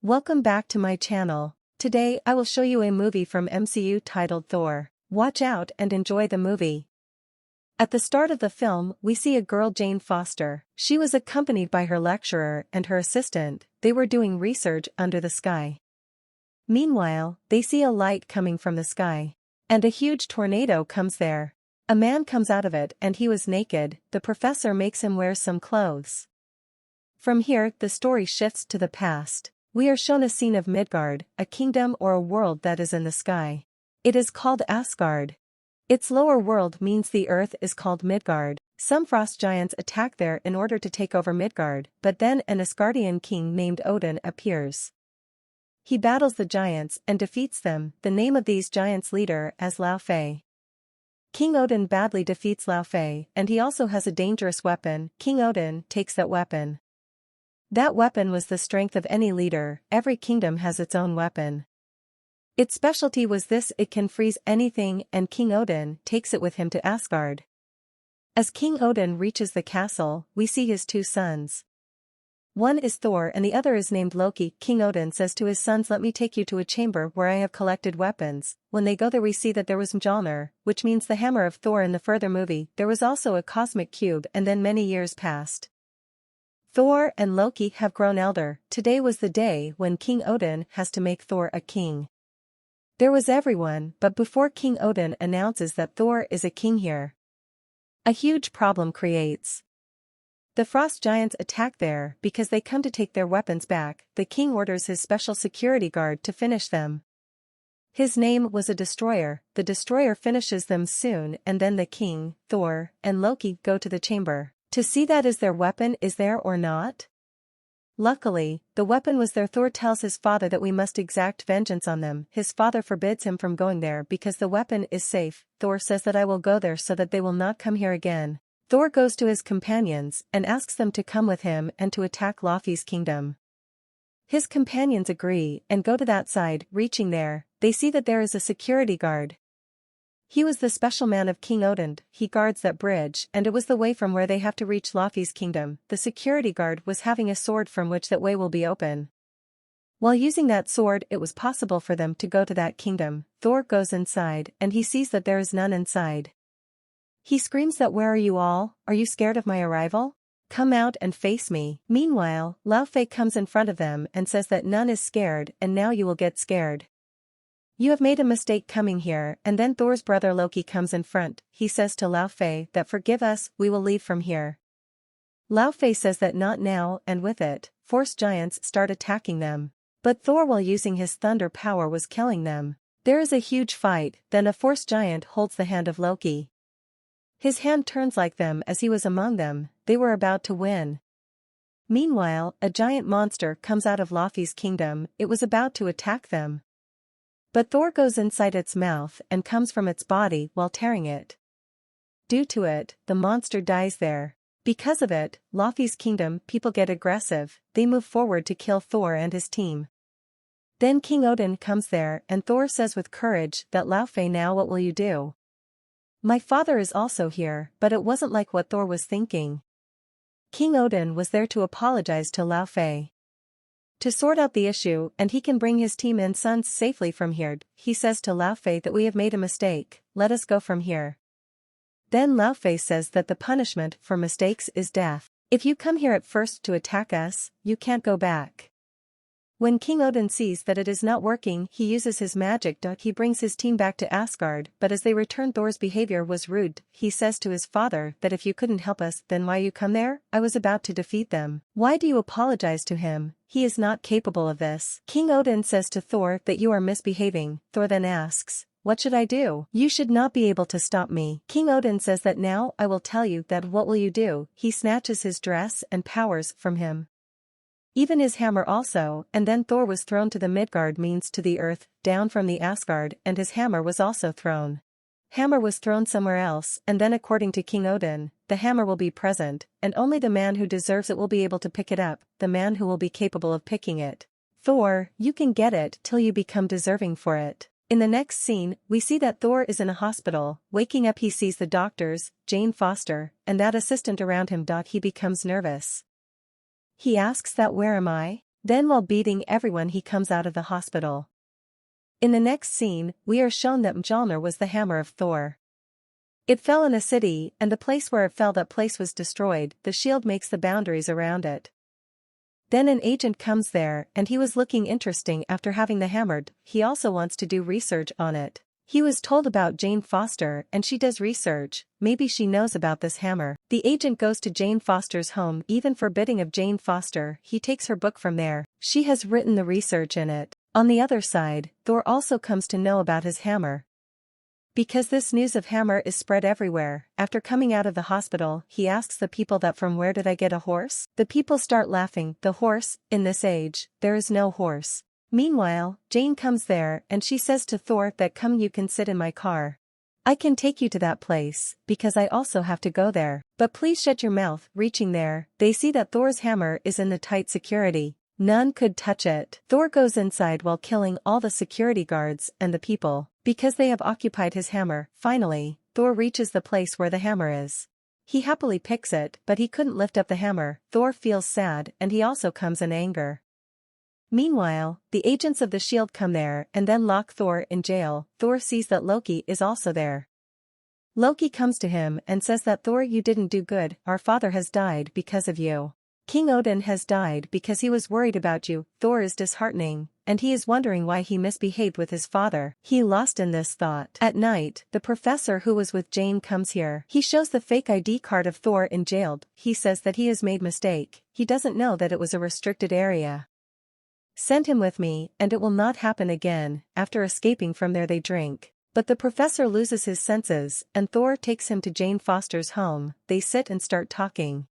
Welcome back to my channel. Today I will show you a movie from MCU titled Thor. Watch out and enjoy the movie. At the start of the film, we see a girl, Jane Foster. She was accompanied by her lecturer and her assistant. They were doing research under the sky. Meanwhile, they see a light coming from the sky. And a huge tornado comes there. A man comes out of it and he was naked. The professor makes him wear some clothes. From here, the story shifts to the past. We are shown a scene of Midgard, a kingdom or a world that is in the sky. It is called Asgard. Its lower world means the earth is called Midgard. Some frost giants attack there in order to take over Midgard, but then an Asgardian king named Odin appears. He battles the giants and defeats them. The name of these giants' leader is Laufey. King Odin badly defeats Laufey, and he also has a dangerous weapon. King Odin takes that weapon. That weapon was the strength of any leader. Every kingdom has its own weapon. Its specialty was this: it can freeze anything, and King Odin takes it with him to Asgard. As King Odin reaches the castle, we see his two sons. One is Thor and the other is named Loki. King Odin says to his sons, "Let me take you to a chamber where I have collected weapons." When they go there, we see that there was Mjölnir, which means the hammer of Thor in the further movie. There was also a cosmic cube, and then many years passed. Thor and Loki have grown elder. Today was the day when King Odin has to make Thor a king. There was everyone, but before King Odin announces that Thor is a king here, a huge problem creates. The frost giants attack there because they come to take their weapons back. The king orders his special security guard to finish them. His name was a destroyer. The destroyer finishes them soon, and then the king, Thor, and Loki go to the chamber to see that is their weapon is there or not. Luckily, the weapon was there. Thor tells his father that we must exact vengeance on them. His father forbids him from going there because the weapon is safe. Thor says that I will go there so that they will not come here again. Thor goes to his companions and asks them to come with him and to attack Laufey's kingdom. His companions agree and go to that side. Reaching there, they see that there is a security guard. He was the special man of King Odin. He guards that bridge, and it was the way from where they have to reach Laufey's kingdom. The security guard was having a sword from which that way will be open. While using that sword, it was possible for them to go to that kingdom. Thor goes inside, and he sees that there is none inside. He screams that, "Where are you all? Are you scared of my arrival? Come out and face me." Meanwhile, Laufey comes in front of them and says that none is scared, and now you will get scared. You have made a mistake coming here. And then Thor's brother Loki comes in front. He says to Laufey that, "Forgive us, we will leave from here." Laufey says that not now, and with it, force giants start attacking them. But Thor, while using his thunder power, was killing them. There is a huge fight, then a force giant holds the hand of Loki. His hand turns like them as he was among them. They were about to win. Meanwhile, a giant monster comes out of Laufey's kingdom. It was about to attack them. But Thor goes inside its mouth and comes from its body while tearing it. Due to it, the monster dies there. Because of it, Laufey's kingdom people get aggressive. They move forward to kill Thor and his team. Then King Odin comes there and Thor says with courage that, "Laufey, now what will you do? My father is also here." But it wasn't like what Thor was thinking. King Odin was there to apologize to Laufey, to sort out the issue, and he can bring his team and sons safely from here. He says to Laufey that we have made a mistake, let us go from here. Then Laufey says that the punishment for mistakes is death. If you come here at first to attack us, you can't go back. When King Odin sees that it is not working, he uses his magic. He brings his team back to Asgard, but as they return, Thor's behavior was rude. He says to his father that, "If you couldn't help us, then why you come there? I was about to defeat them. Why do you apologize to him? He is not capable of this." King Odin says to Thor that you are misbehaving. Thor then asks, "What should I do? You should not be able to stop me." King Odin says that, "Now I will tell you that. What will you do?" He snatches his dress and powers from him, even his hammer also, and then Thor was thrown to the Midgard, means to the earth, down from the Asgard, and his hammer was also thrown. Hammer was thrown somewhere else, and then according to King Odin, the hammer will be present, and only the man who deserves it will be able to pick it up, the man who will be capable of picking it. Thor, you can get it till you become deserving for it. In the next scene, we see that Thor is in a hospital. Waking up, he sees the doctors, Jane Foster, and that assistant around him. He becomes nervous. He asks that, "Where am I?" Then while beating everyone he comes out of the hospital. In the next scene, we are shown that Mjölnir was the hammer of Thor. It fell in a city, and the place where it fell, that place was destroyed. The shield makes the boundaries around it. Then an agent comes there, and he was looking interesting after having the hammered. He also wants to do research on it. He was told about Jane Foster, and she does research. Maybe she knows about this hammer. The agent goes to Jane Foster's home, even forbidding of Jane Foster. He takes her book from there. She has written the research in it. On the other side, Thor also comes to know about his hammer. Because this news of hammer is spread everywhere, after coming out of the hospital, he asks the people that from where did I get a horse? The people start laughing. The horse, in this age, there is no horse. Meanwhile, Jane comes there and she says to Thor that come you can sit in my car. I can take you to that place, because I also have to go there. But please shut your mouth. Reaching there, they see that Thor's hammer is in the tight security. None could touch it. Thor goes inside while killing all the security guards and the people, because they have occupied his hammer. Finally, Thor reaches the place where the hammer is. He happily picks it, but he couldn't lift up the hammer. Thor feels sad and he also comes in anger. Meanwhile, the agents of the shield come there and then lock Thor in jail. Thor sees that Loki is also there. Loki comes to him and says that Thor, you didn't do good, our father has died because of you. King Odin has died because he was worried about you. Thor is disheartening, and he is wondering why he misbehaved with his father. He lost in this thought. At night, the professor who was with Jane comes here. He shows the fake ID card of Thor in jail. He says that he has made mistake. He doesn't know that it was a restricted area. Send him with me, and it will not happen again. After escaping from there they drink. But the professor loses his senses, and Thor takes him to Jane Foster's home. They sit and start talking.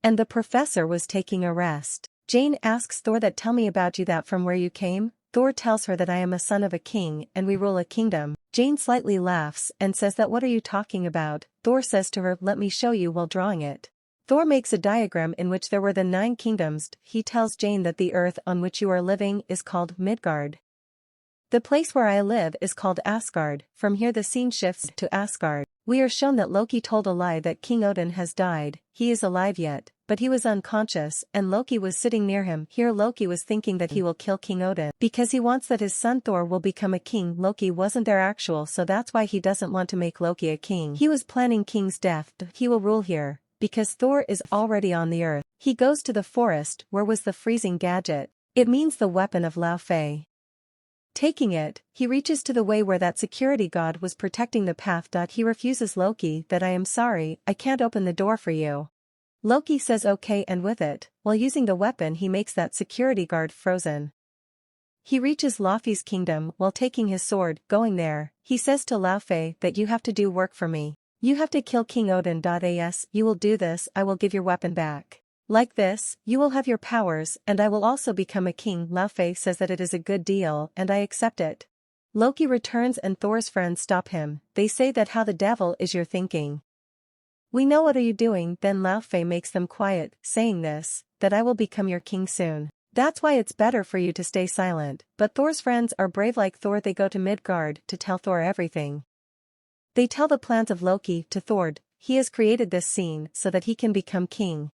And the professor was taking a rest. Jane asks Thor that tell me about you, that from where you came. Thor tells her that I am a son of a king and we rule a kingdom. Jane slightly laughs and says that what are you talking about? Thor says to her, let me show you, while drawing it. Thor makes a diagram in which there were the 9 kingdoms. He tells Jane that the earth on which you are living is called Midgard. The place where I live is called Asgard. From here the scene shifts to Asgard. We are shown that Loki told a lie that King Odin has died. He is alive yet, but he was unconscious and Loki was sitting near him. Here Loki was thinking that he will kill King Odin because he wants that his son Thor will become a king. Loki wasn't there actual, so that's why he doesn't want to make Loki a king. He was planning King's death. He will rule here, because Thor is already on the earth. He goes to the forest where was the freezing gadget. It means the weapon of Laufey. Taking it, he reaches to the way where that security god was protecting the path. He refuses Loki that I am sorry, I can't open the door for you. Loki says okay, and with it, while using the weapon he makes that security guard frozen. He reaches Laufey's kingdom while taking his sword. Going there, he says to Laufey that you have to do work for me. You have to kill King Odin. As you will do this, I will give your weapon back. Like this, you will have your powers and I will also become a king. Laufey says that it is a good deal and I accept it. Loki returns and Thor's friends stop him. They say that how the devil is your thinking. We know what are you doing. Then Laufey makes them quiet, saying this, that I will become your king soon. That's why it's better for you to stay silent. But Thor's friends are brave like Thor. They go to Midgard to tell Thor everything. They tell the plans of Loki to Thor. He has created this scene so that he can become king.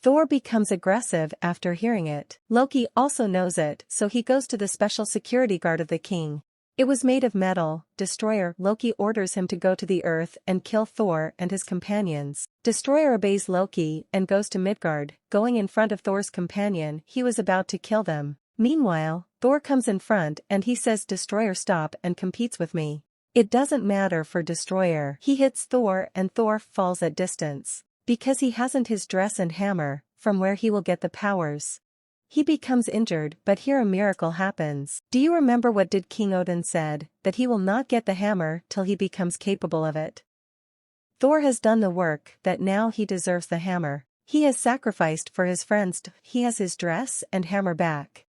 Thor becomes aggressive after hearing it. Loki also knows it, so he goes to the special security guard of the king. It was made of metal. Destroyer. Loki orders him to go to the earth and kill Thor and his companions. Destroyer obeys Loki and goes to Midgard. Going in front of Thor's companion, he was about to kill them. Meanwhile, Thor comes in front and he says, Destroyer, stop and competes with me. It doesn't matter for Destroyer. He hits Thor and Thor falls at distance. Because he hasn't his dress and hammer, from where he will get the powers. He becomes injured, but here a miracle happens. Do you remember what did King Odin said? That he will not get the hammer till he becomes capable of it. Thor has done the work, that now he deserves the hammer. He has sacrificed for his friends. He has his dress and hammer back.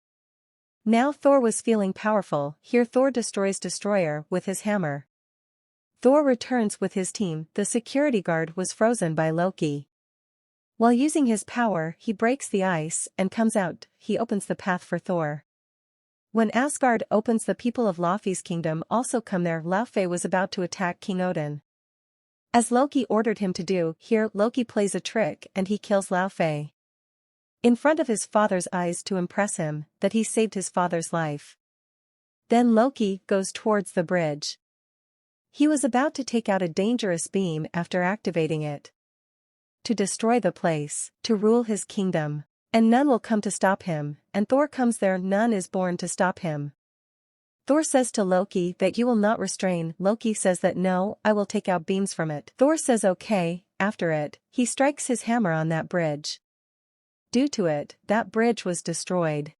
Now Thor was feeling powerful. Here Thor destroys Destroyer with his hammer. Thor returns with his team. The security guard was frozen by Loki. While using his power, he breaks the ice and comes out. He opens the path for Thor. When Asgard opens, the people of Laufey's kingdom also come there. Laufey was about to attack King Odin. As Loki ordered him to do, here Loki plays a trick and he kills Laufey. in front of his father's eyes to impress him that he saved his father's life. Then Loki goes towards the bridge. He was about to take out a dangerous beam after activating it to destroy the place, to rule his kingdom. And none will come to stop him, and Thor comes there. None is born to stop him. Thor says to Loki that you will not restrain. Loki says that no, I will take out beams from it. Thor says okay. After it, he strikes his hammer on that bridge. Due to it, that bridge was destroyed.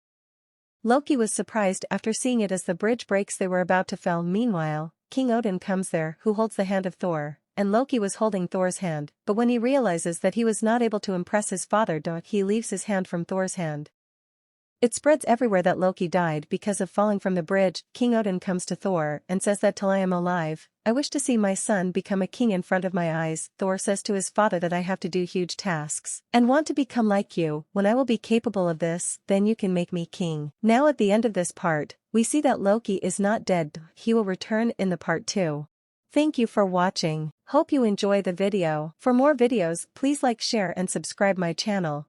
Loki was surprised after seeing it as the bridge breaks. They were about to fall. Meanwhile, King Odin comes there, who holds the hand of Thor, and Loki was holding Thor's hand, but when he realizes that he was not able to impress his father, he leaves his hand from Thor's hand. It spreads everywhere that Loki died because of falling from the bridge. King Odin comes to Thor and says that till I am alive, I wish to see my son become a king in front of my eyes. Thor says to his father that I have to do huge tasks and want to become like you. When I will be capable of this, then you can make me king. Now at the end of this part, we see that Loki is not dead. He will return in the part 2. Thank you for watching. Hope you enjoy the video. For more videos, please like, share and subscribe my channel.